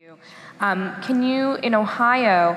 Can you, in Ohio,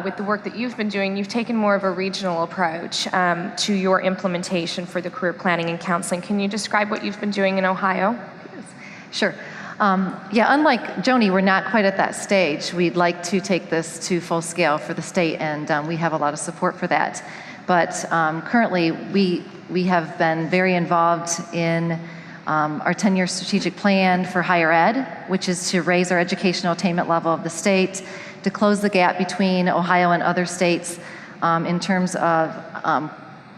with the work that you've been doing, you've taken more of a regional approach to your implementation for the career planning and counseling. Can you describe what you've been doing in Ohio? Yes. Sure. Yeah, unlike Joni, we're not quite at that stage. We'd like to take this to full scale for the state, and we have a lot of support for that. But currently, we have been very involved in our 10-year strategic plan for higher ed, which is to raise our educational attainment level of the state, to close the gap between Ohio and other states in terms of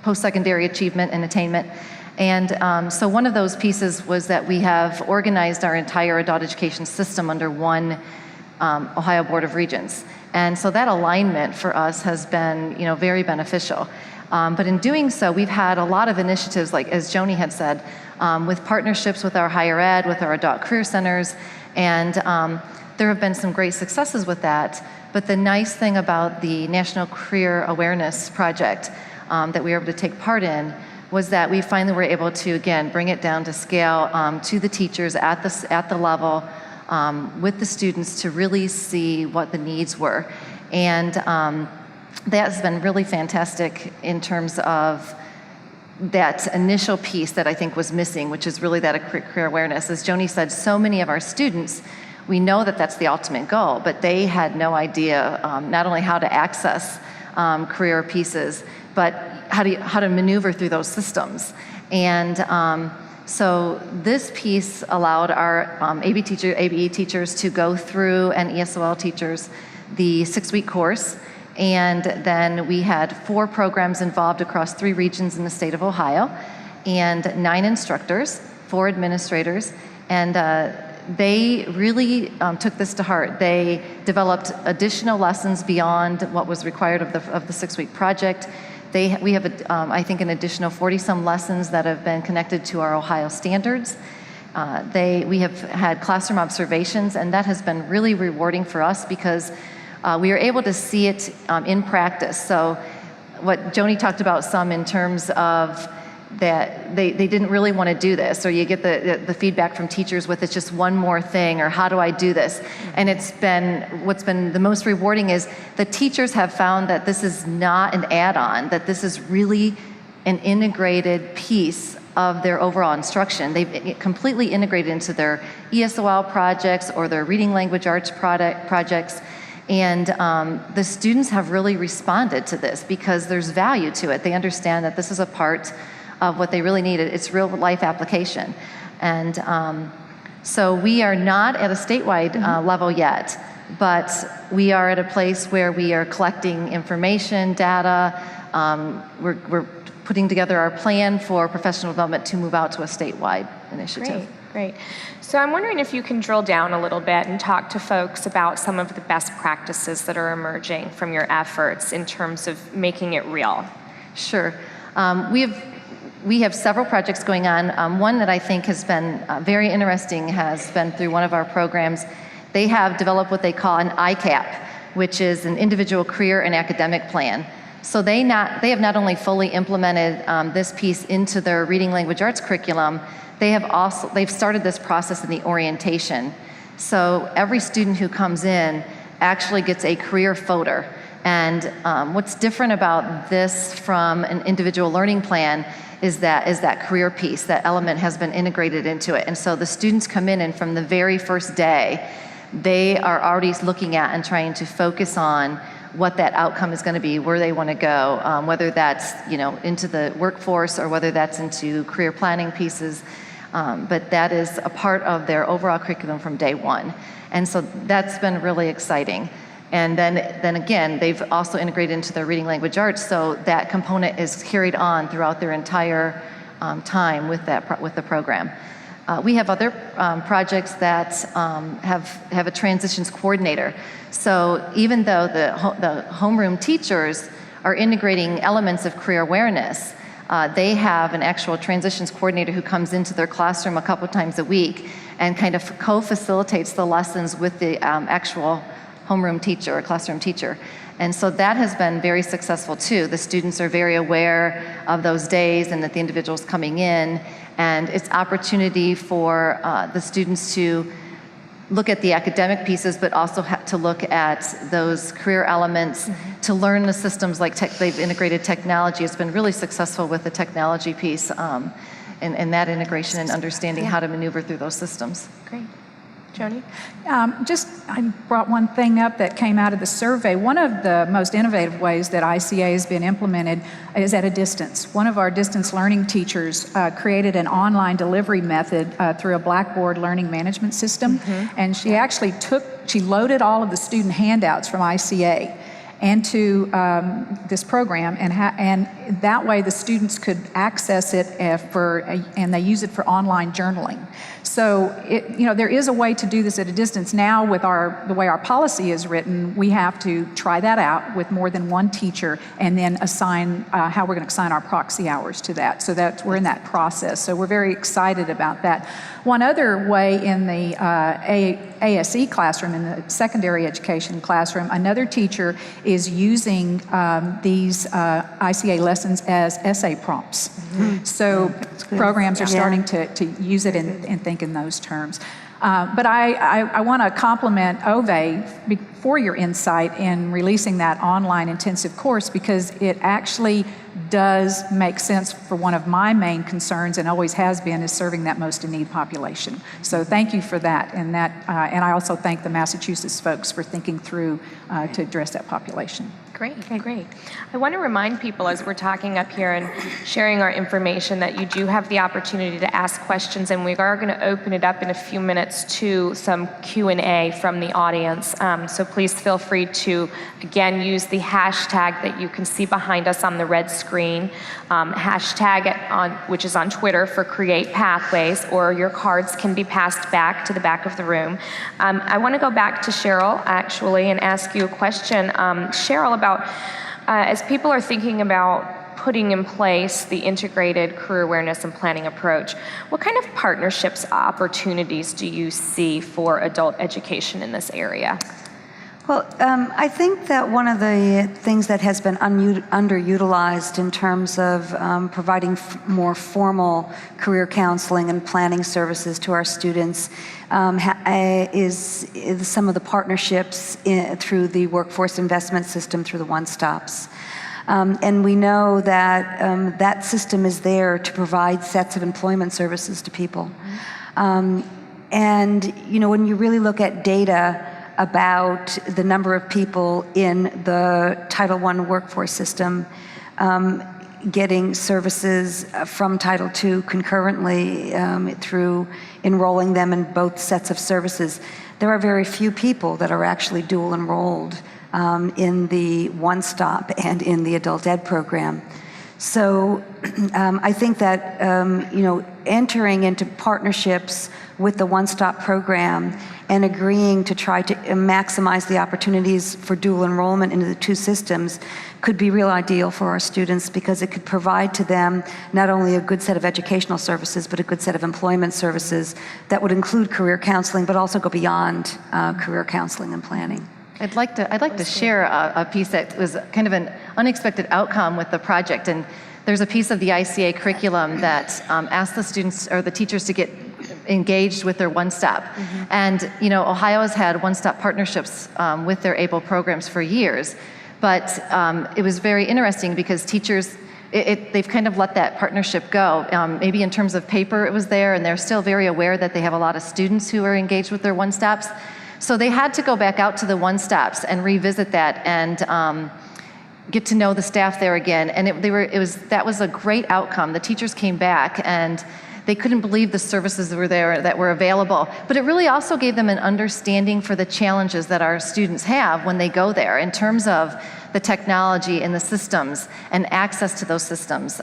post-secondary achievement and attainment. And so one of those pieces was that we have organized our entire adult education system under one Ohio Board of Regents. And so that alignment for us has been, very beneficial. But in doing so, we've had a lot of initiatives, like as Joni had said, with partnerships with our higher ed, with our adult career centers, and there have been some great successes with that. But the nice thing about the National Career Awareness Project that we were able to take part in was that we finally were able to, again, bring it down to scale to the teachers at the level with the students to really see what the needs were. And that's been really fantastic in terms of that initial piece that I think was missing, which is really that career awareness. As Joni said, so many of our students, we know that that's the ultimate goal, but they had no idea not only how to access career pieces, but how to maneuver through those systems. And so this piece allowed our ABE teachers to go through, and ESOL teachers, the 6-week course. And then we had 4 programs involved across 3 regions in the state of Ohio, and 9 instructors, 4 administrators, and they really took this to heart. They developed additional lessons beyond what was required of the 6-week project. We have, I think, an additional 40-some lessons that have been connected to our Ohio standards. We have had classroom observations, and that has been really rewarding for us because we are able to see it in practice. So what Joni talked about some in terms of that they didn't really want to do this, or you get the feedback from teachers with it's just one more thing, or how do I do this? And what's been the most rewarding is the teachers have found that this is not an add-on, that this is really an integrated piece of their overall instruction. They've completely integrated into their ESOL projects or their reading language arts projects. And the students have really responded to this because there's value to it. They understand that this is a part of what they really need. It's real life application. And so we are not at a statewide level yet, but we are at a place where we are collecting information, data. We're putting together our plan for professional development to move out to a statewide initiative. Great. So I'm wondering if you can drill down a little bit and talk to folks about some of the best practices that are emerging from your efforts in terms of making it real. Sure. We have several projects going on. One that I think has been very interesting has been through one of our programs. They have developed what they call an ICAP, which is an individual career and academic plan. So they have not only fully implemented this piece into their reading language arts curriculum, they've started this process in the orientation. So every student who comes in actually gets a career folder. And what's different about this from an individual learning plan is that career piece. That element has been integrated into it. And so the students come in, and from the very first day, they are already looking at and trying to focus on what that outcome is going to be, where they want to go, whether that's into the workforce or whether that's into career planning pieces. But that is a part of their overall curriculum from day one. And so that's been really exciting. And then again, they've also integrated into their reading language arts, so that component is carried on throughout their entire time with the program. We have other projects that have a transitions coordinator. So even though the homeroom teachers are integrating elements of career awareness, they have an actual transitions coordinator who comes into their classroom a couple times a week and kind of co-facilitates the lessons with the actual homeroom teacher or classroom teacher. And so that has been very successful too. The students are very aware of those days and that the individual's coming in, and it's opportunity for the students to look at the academic pieces, but also to look at those career elements, to learn the systems like they've integrated technology. It's been really successful with the technology piece and that integration and understanding how to maneuver through those systems. Great. Joni? I brought one thing up that came out of the survey. One of the most innovative ways that ICA has been implemented is at a distance. One of our distance learning teachers created an online delivery method through a Blackboard learning management system, and she actually loaded all of the student handouts from ICA into this program, and that way the students could access it and they use it for online journaling. So there is a way to do this at a distance. Now with the way our policy is written, we have to try that out with more than one teacher and then assign how we're going to assign our proxy hours to that. So we're in that process. So we're very excited about that. One other way in the ASE classroom, in the secondary education classroom, another teacher is using these ICA lessons as essay prompts. So programs are starting to use it and think in those terms. But I want to compliment OVE for your insight in releasing that online intensive course, because it actually does make sense for one of my main concerns, and always has been, is serving that most in need population. So thank you for that, and I also thank the Massachusetts folks for thinking through to address that population. Great, great. I want to remind people as we're talking up here and sharing our information that you do have the opportunity to ask questions, and we are going to open it up in a few minutes to some Q&A from the audience. So please feel free to, again, use the hashtag that you can see behind us on the red screen, hashtag it which is on Twitter for Create Pathways, or your cards can be passed back to the back of the room. I want to go back to Cheryl, actually, and ask you a question. Cheryl, about as people are thinking about putting in place the integrated career awareness and planning approach, what kind of partnerships opportunities do you see for adult education in this area? Well, I think that one of the things that has been underutilized in terms of providing more formal career counseling and planning services to our students is some of the partnerships through the workforce investment system, through the one-stops. And we know that that system is there to provide sets of employment services to people. And when you really look at data about the number of people in the Title I workforce system getting services from Title II concurrently through enrolling them in both sets of services, there are very few people that are actually dual enrolled in the one-stop and in the adult ed program. So I think that entering into partnerships with the one-stop program and agreeing to try to maximize the opportunities for dual enrollment into the two systems could be real ideal for our students, because it could provide to them not only a good set of educational services, but a good set of employment services that would include career counseling, but also go beyond career counseling and planning. I'd like to share a piece that was kind of an unexpected outcome with the project. And there's a piece of the ICA curriculum that asks the students or the teachers to get engaged with their one-stop. And Ohio has had one-stop partnerships with their ABLE programs for years. But it was very interesting because teachers, they've kind of let that partnership go. Maybe in terms of paper it was there, and they're still very aware that they have a lot of students who are engaged with their one-stops. So they had to go back out to the one-stops and revisit that and get to know the staff there again. And that was a great outcome. The teachers came back and they couldn't believe the services that were there, that were available. But it really also gave them an understanding for the challenges that our students have when they go there in terms of the technology and the systems and access to those systems.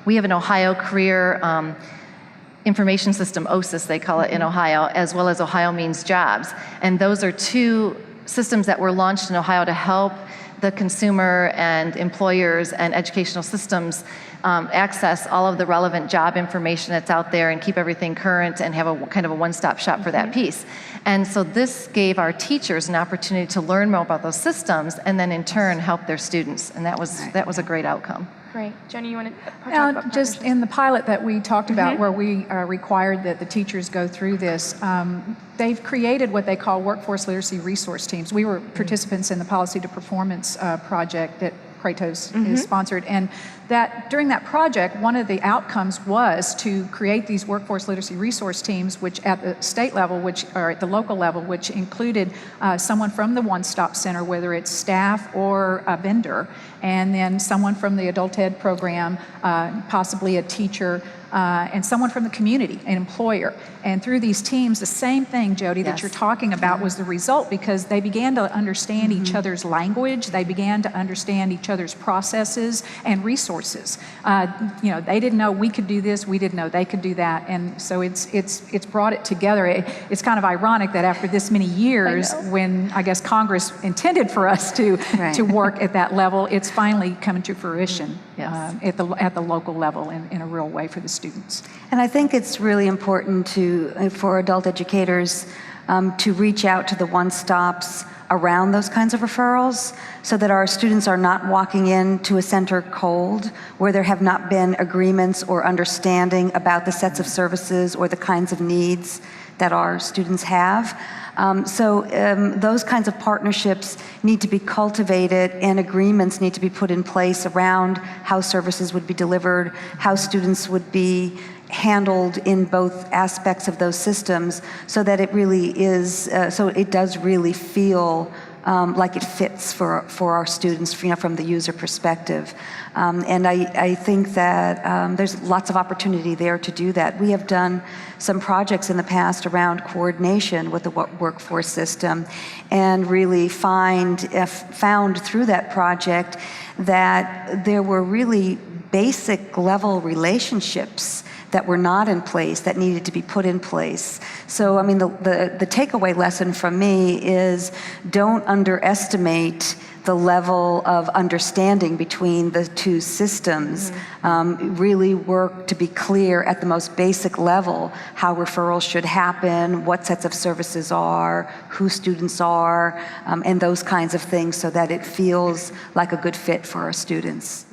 We have an Ohio Career Information System, OSIS they call it in Ohio, as well as Ohio Means Jobs. And those are two systems that were launched in Ohio to help the consumer and employers and educational systems access all of the relevant job information that's out there and keep everything current and have a kind of a one-stop shop for that piece. And so this gave our teachers an opportunity to learn more about those systems and then in turn help their students. And that was a great outcome. Great. Joni, you want to talk about Just partnerships? in the pilot that we talked about, where we required that the teachers go through this, they've created what they call workforce literacy resource teams. We were participants in the Policy to Performance project that Kratos is sponsored, and that during that project, one of the outcomes was to create these workforce literacy resource teams, which at the state level, or at the local level, which included someone from the One Stop Center, whether it's staff or a vendor, and then someone from the adult ed program, possibly a teacher, and someone from the community, an employer. And through these teams, the same thing, Jody, that you're talking about was the result, because they began to understand each other's language, they began to understand each other's processes and resources. They didn't know we could do this, we didn't know they could do that, and so it's brought it together. It's kind of ironic that after this many years, when I guess Congress intended for us to work at that level, it's finally coming to fruition at the local level in a real way for the students. And I think it's really important for adult educators to reach out to the one-stops around those kinds of referrals, so that our students are not walking into a center cold, where there have not been agreements or understanding about the sets of services or the kinds of needs that our students have. Those kinds of partnerships need to be cultivated, and agreements need to be put in place around how services would be delivered, how students would be handled in both aspects of those systems, so that it really is, so it does really feel like it fits for our students, from the user perspective. And I think that there's lots of opportunity there to do that. We have done some projects in the past around coordination with the workforce system, and really found through that project that there were really basic level relationships that were not in place, that needed to be put in place. So, I mean, the takeaway lesson from me is, don't underestimate the level of understanding between the two systems. Really work to be clear at the most basic level how referrals should happen, what sets of services are, who students are, and those kinds of things, so that it feels like a good fit for our students.